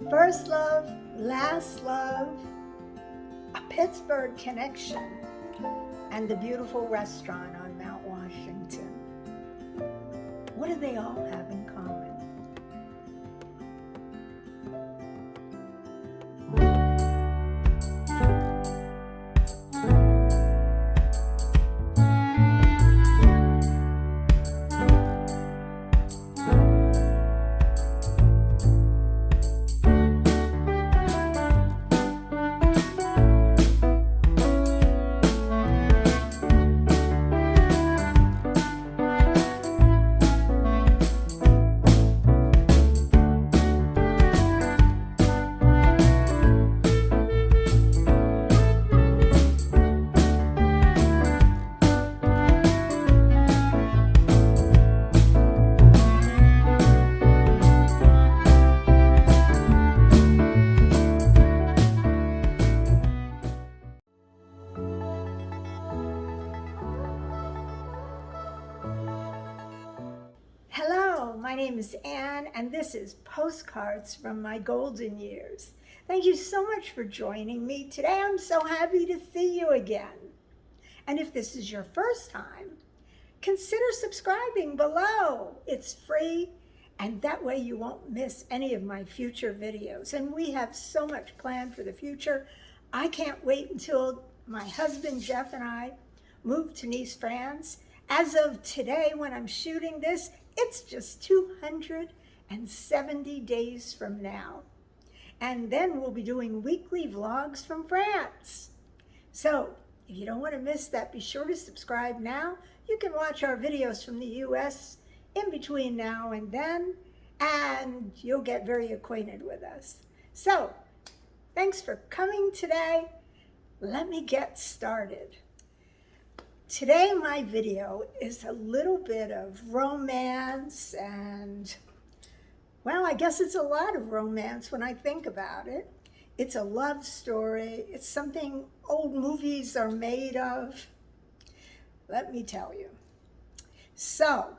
First love, last love, a Pittsburgh connection, and the beautiful restaurant on Mount Washington. What do they all have in common? Hello, my name is Anne, and this is Postcards from My Golden Years. Thank you so much for joining me. Today I'm so happy to see you again. And if this is your first time, consider subscribing below. It's free, and that way you won't miss any of my future videos. And we have so much planned for the future. I can't wait until my husband Jeff and I move to Nice, France. As of today, when I'm shooting this, it's just 270 days from now. And then we'll be doing weekly vlogs from France. So if you don't want to miss that, be sure to subscribe now. You can watch our videos from the US in between now and then, and you'll get very acquainted with us. So thanks for coming today. Let me get started. Today, my video is a little bit of romance and, well, I guess it's a lot of romance when I think about it. It's a love story. It's something old movies are made of. Let me tell you. So,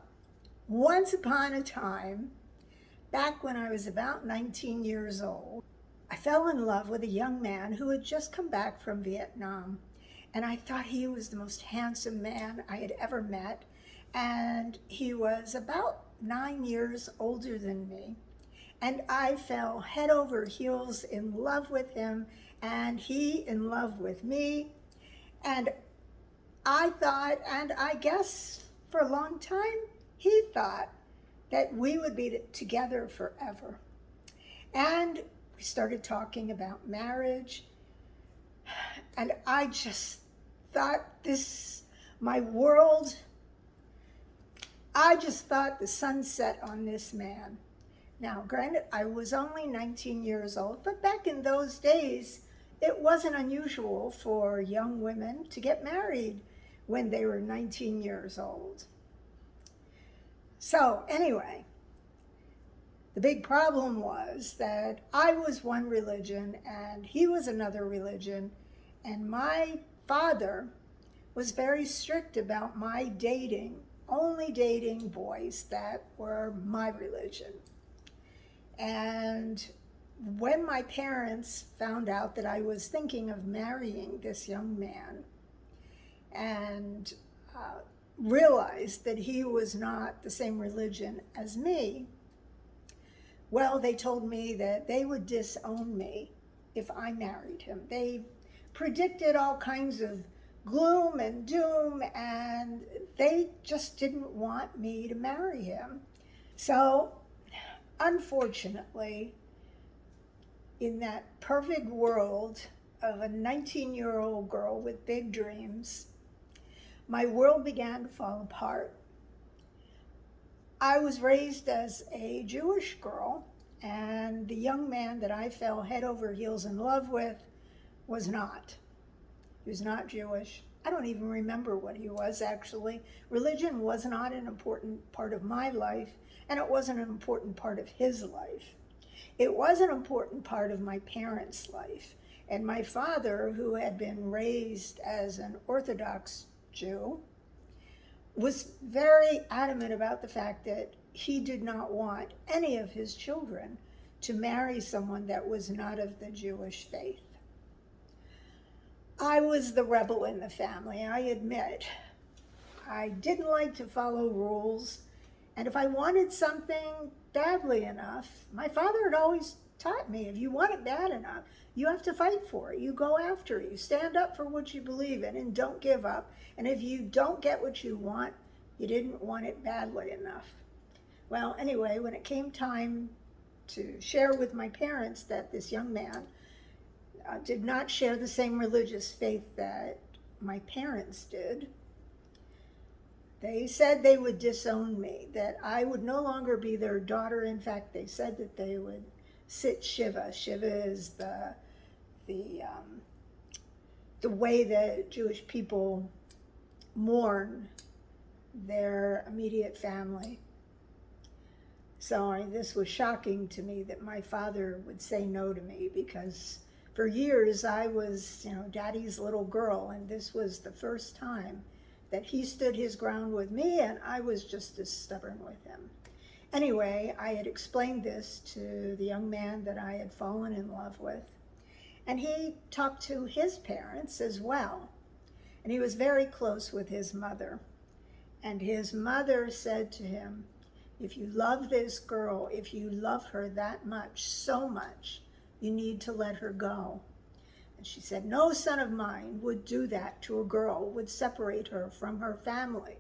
once upon a time, back when I was about 19 years old, I fell in love with a young man who had just come back from Vietnam. And I thought he was the most handsome man I had ever met. And he was about 9 years older than me. And I fell head over heels in love with him, and he in love with me. And I thought, and I guess for a long time, he thought that we would be together forever. And we started talking about marriage. And I just thought my world, I just thought the sun set on this man. Now, granted, I was only 19 years old, but back in those days, it wasn't unusual for young women to get married when they were 19 years old. So anyway, the big problem was that I was one religion and he was another religion, and my father was very strict about my only dating boys that were my religion. And when my parents found out that I was thinking of marrying this young man and realized that he was not the same religion as me, well, they told me that they would disown me if I married him. They predicted all kinds of gloom and doom, and they just didn't want me to marry him. So, unfortunately, in that perfect world of a 19-year-old girl with big dreams, my world began to fall apart. I was raised as a Jewish girl, and the young man that I fell head over heels in love with was not. He was not Jewish. I don't even remember what he was, actually. Religion was not an important part of my life, and it wasn't an important part of his life. It was an important part of my parents' life. And my father, who had been raised as an Orthodox Jew, was very adamant about the fact that he did not want any of his children to marry someone that was not of the Jewish faith. I was the rebel in the family, I admit. I didn't like to follow rules, and if I wanted something badly enough, my father had always taught me, if you want it bad enough, you have to fight for it. You go after it. You stand up for what you believe in and don't give up. And if you don't get what you want, you didn't want it badly enough. Well, anyway, when it came time to share with my parents that this young man did not share the same religious faith that my parents did, they said they would disown me, that I would no longer be their daughter. In fact, they said that they would sit Shiva. Shiva is the way that Jewish people mourn their immediate family. So this was shocking to me that my father would say no to me, because for years I was, Daddy's little girl, and this was the first time that he stood his ground with me, and I was just as stubborn with him. Anyway, I had explained this to the young man that I had fallen in love with, and he talked to his parents as well. And he was very close with his mother. And his mother said to him, if you love this girl, if you love her that much, so much, you need to let her go. And she said, no son of mine would do that to a girl, would separate her from her family.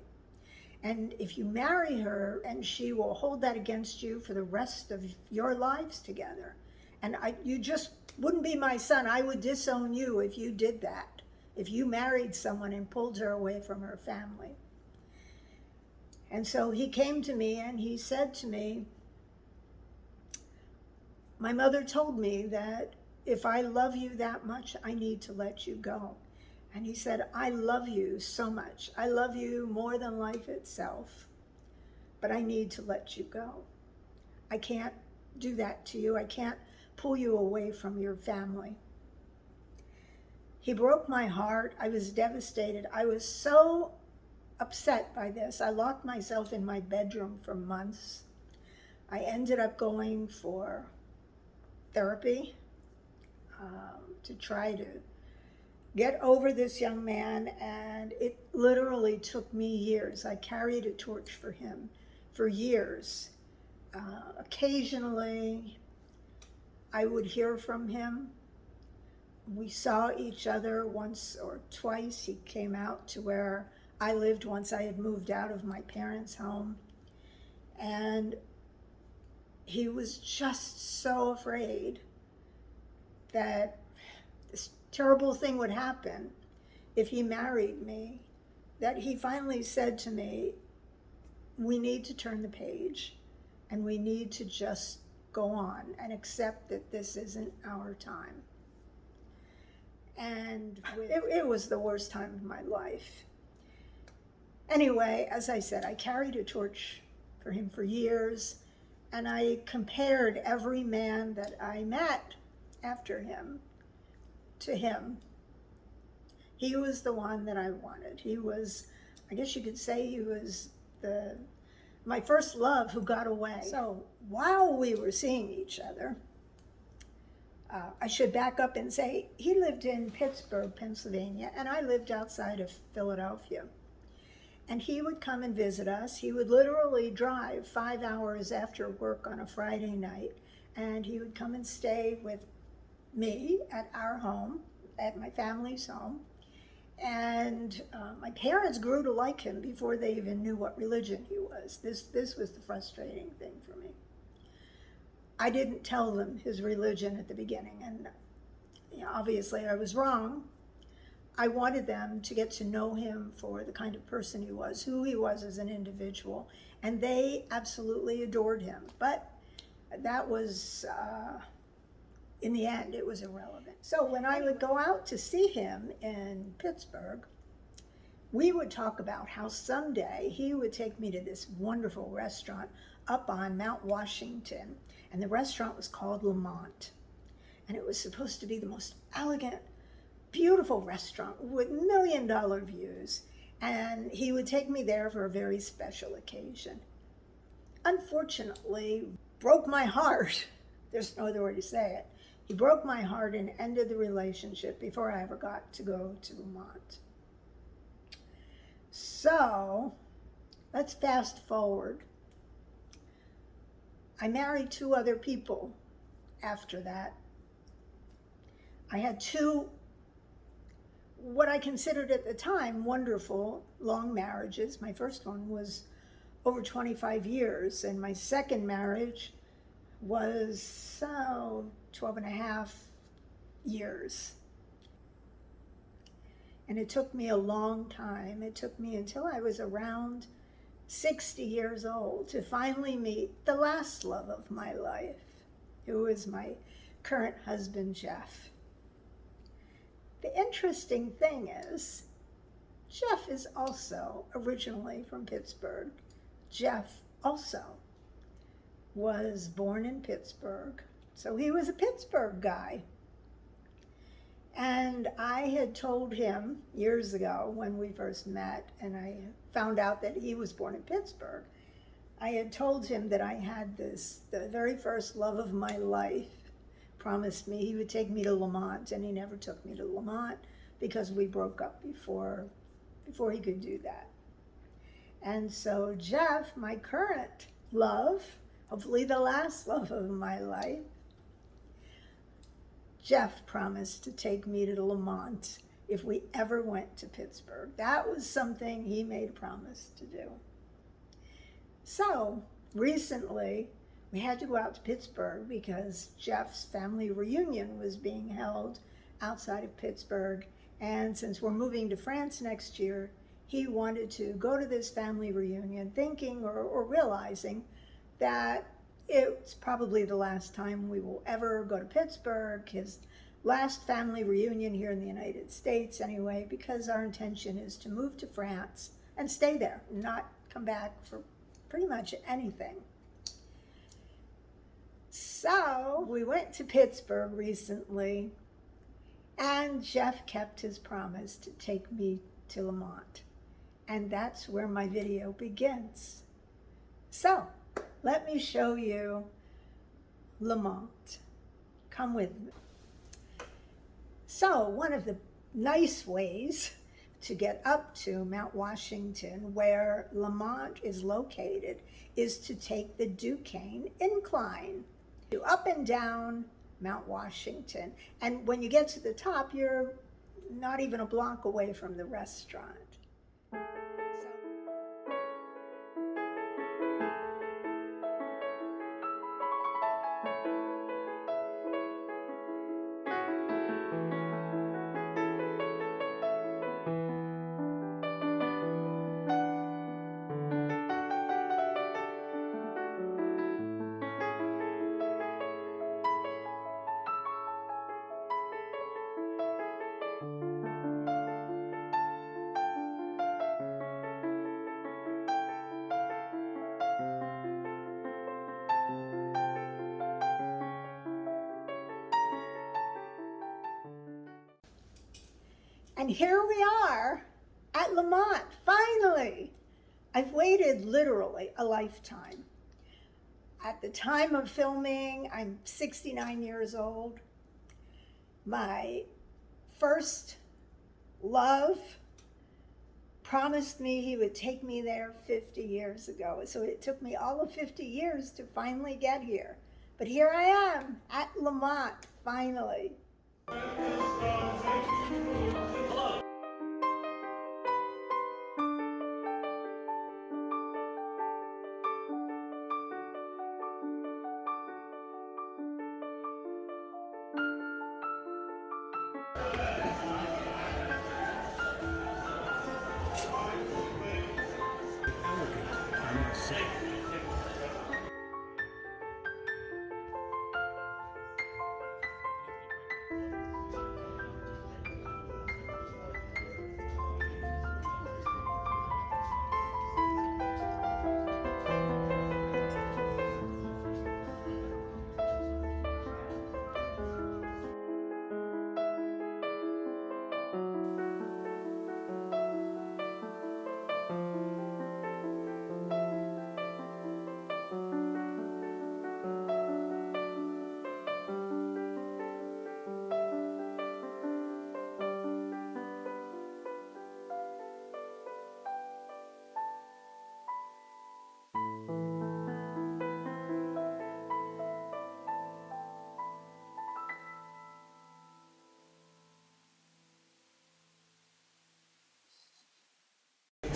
And if you marry her, and she will hold that against you for the rest of your lives together. And you just wouldn't be my son. I would disown you if you did that, if you married someone and pulled her away from her family. And so he came to me and he said to me, my mother told me that if I love you that much, I need to let you go. And he said, I love you so much. I love you more than life itself, but I need to let you go. I can't do that to you. I can't pull you away from your family. He broke my heart. I was devastated. I was so upset by this. I locked myself in my bedroom for months. I ended up going for therapy to try to get over this young man, and it literally took me years. I carried a torch for him for years. Occasionally, I would hear from him. We saw each other once or twice. He came out to where I lived once I had moved out of my parents' home. And he was just so afraid that this terrible thing would happen if he married me, that he finally said to me, we need to turn the page and we need to just go on and accept that this isn't our time. And it was the worst time of my life. Anyway, as I said, I carried a torch for him for years, and I compared every man that I met after him to him. He was the one that I wanted. He was, I guess you could say, he was my first love who got away. So while we were seeing each other, I should back up and say he lived in Pittsburgh, Pennsylvania, and I lived outside of Philadelphia. And he would come and visit us. He would literally drive 5 hours after work on a Friday night, and he would come and stay with me at our home, at my family's home. And my parents grew to like him before they even knew what religion he was. This was the frustrating thing for me. I didn't tell them his religion at the beginning, and obviously I was wrong. I wanted them to get to know him for the kind of person he was, who he was as an individual, and they absolutely adored him. But that was, in the end, it was irrelevant. So when I would go out to see him in Pittsburgh, we would talk about how someday he would take me to this wonderful restaurant up on Mount Washington, and the restaurant was called Lamont. And it was supposed to be the most elegant, beautiful restaurant with $1 million views, and he would take me there for a very special occasion. Unfortunately, broke my heart There's no other way to say it. He broke my heart and ended the relationship before I ever got to go to Lamont. So, let's fast forward. I married 2 other people after that. I had 2, what I considered at the time, wonderful long marriages. My first one was over 25 years, and my second marriage was 12 and a half years. And it took me a long time. It took me until I was around 60 years old to finally meet the last love of my life, who is my current husband, Jeff. The interesting thing is, Jeff is also originally from Pittsburgh. Jeff also was born in Pittsburgh, so he was a Pittsburgh guy. And I had told him years ago when we first met, and I found out that he was born in Pittsburgh, I had told him that I had this, the very first love of my life, promised me he would take me to Lamont, and he never took me to Lamont because we broke up before he could do that. And so Jeff, my current love, hopefully the last love of my life, Jeff promised to take me to Lamont if we ever went to Pittsburgh. That was something he made a promise to do. So recently, we had to go out to Pittsburgh because Jeff's family reunion was being held outside of Pittsburgh. And since we're moving to France next year, he wanted to go to this family reunion thinking or realizing that it's probably the last time we will ever go to Pittsburgh, his last family reunion here in the United States anyway, because our intention is to move to France and stay there, not come back for pretty much anything. So we went to Pittsburgh recently, and Jeff kept his promise to take me to Lamont. And that's where my video begins. So, let me show you Lamont. Come with me. So, one of the nice ways to get up to Mount Washington, where Lamont is located, is to take the Duquesne Incline. You up and down Mount Washington. And when you get to the top, you're not even a block away from the restaurant. And here we are at Lamont, finally. I've waited literally a lifetime. At the time of filming, I'm 69 years old. My first love promised me he would take me there 50 years ago. So it took me all of 50 years to finally get here. But here I am at Lamont, finally.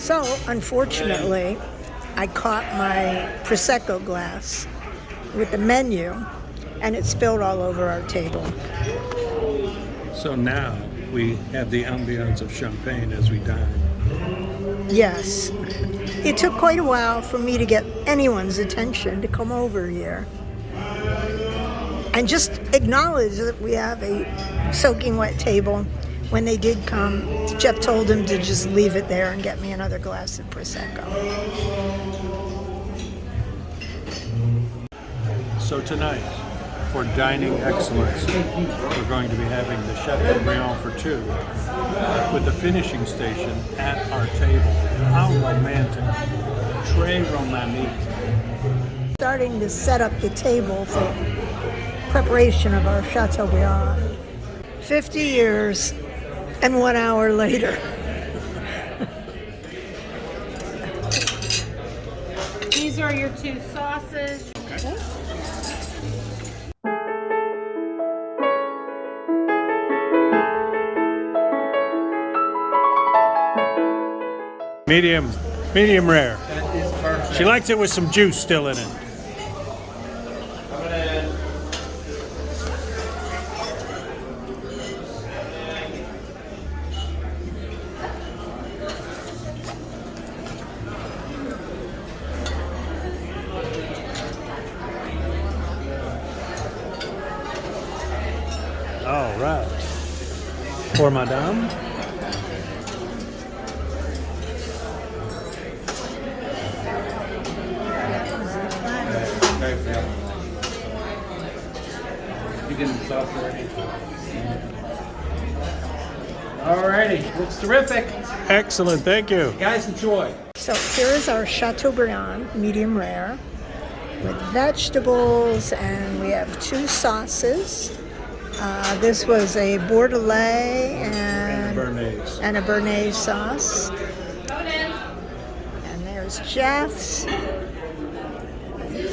So, unfortunately, I caught my Prosecco glass with the menu, and it spilled all over our table. So now we have the ambiance of champagne as we dine. Yes. It took quite a while for me to get anyone's attention to come over here and just acknowledge that we have a soaking wet table. When they did come, Jeff told him to just leave it there and get me another glass of Prosecco. So tonight, for dining excellence, we're going to be having the Chateaubriand for two with the finishing station at our table. How romantic. Très romantique. Starting to set up the table for preparation of our Chateaubriand. 50 years and 1 hour later. These are your two sauces. Okay. Medium rare. That is perfect. She likes it with some juice still in it. Coming in. All right. For Madame. You getting the sauce already? Alrighty, looks terrific. Excellent, thank you. Guys, enjoy. So here is our Chateaubriand, medium rare, with vegetables, and we have two sauces. This was a Bordelais and a Béarnaise sauce. And there's Jeff's.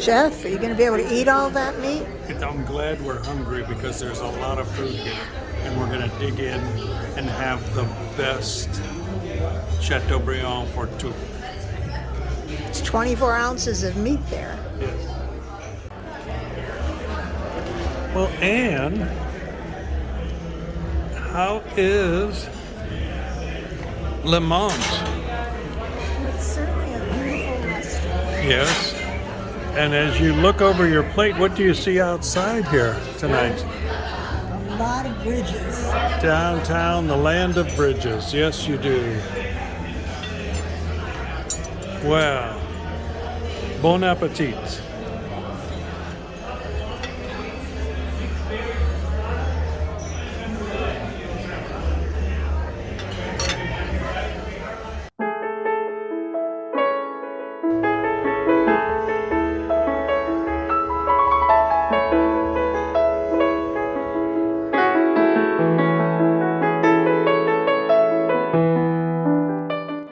Jeff, are you going to be able to eat all that meat? I'm glad we're hungry because there's a lot of food here, and we're going to dig in and have the best Chateaubriand for two. It's 24 ounces of meat there. Yes. Well, Anne, how is Lamont? It's certainly a beautiful restaurant. Yes. And as you look over your plate, what do you see outside here tonight? A lot of bridges. Downtown, the land of bridges. Yes, you do. Well, bon appetit.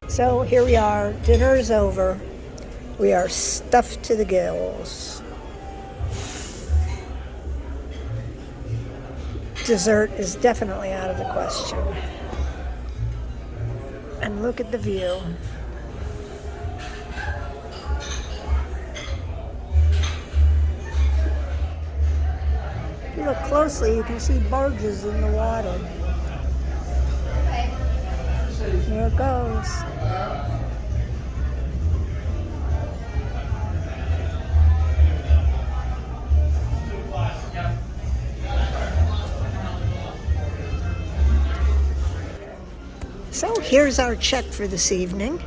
So here we are, dinner is over. We are stuffed to the gills. Dessert is definitely out of the question. And look at the view. If you look closely, you can see barges in the water. Here it goes. So here's our check for this evening.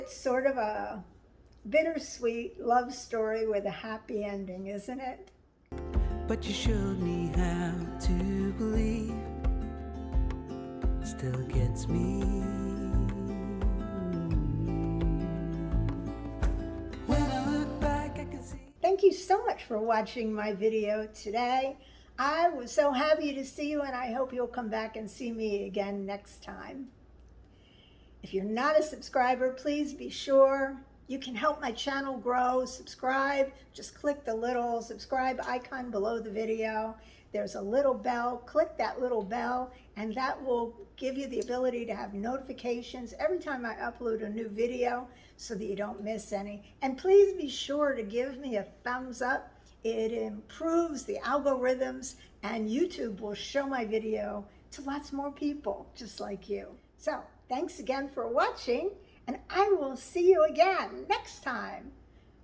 It's sort of a bittersweet love story with a happy ending, isn't it? But you showed me how to believe. Still gets me. When I look back, I can see. Thank you so much for watching my video today. I was so happy to see you, and I hope you'll come back and see me again next time. If you're not a subscriber, please be sure. You can help my channel grow. Subscribe. Just click the little subscribe icon below the video. There's a little bell. Click that little bell, and that will give you the ability to have notifications every time I upload a new video so that you don't miss any. And please be sure to give me a thumbs up. It improves the algorithms, and YouTube will show my video to lots more people just like you. So thanks again for watching, and I will see you again next time.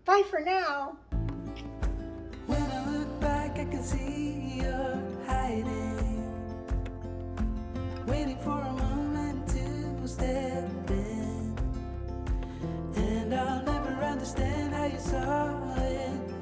Bye for now. When I look back, I can see you're hiding, waiting for a moment to step in. And I'll never understand how you saw it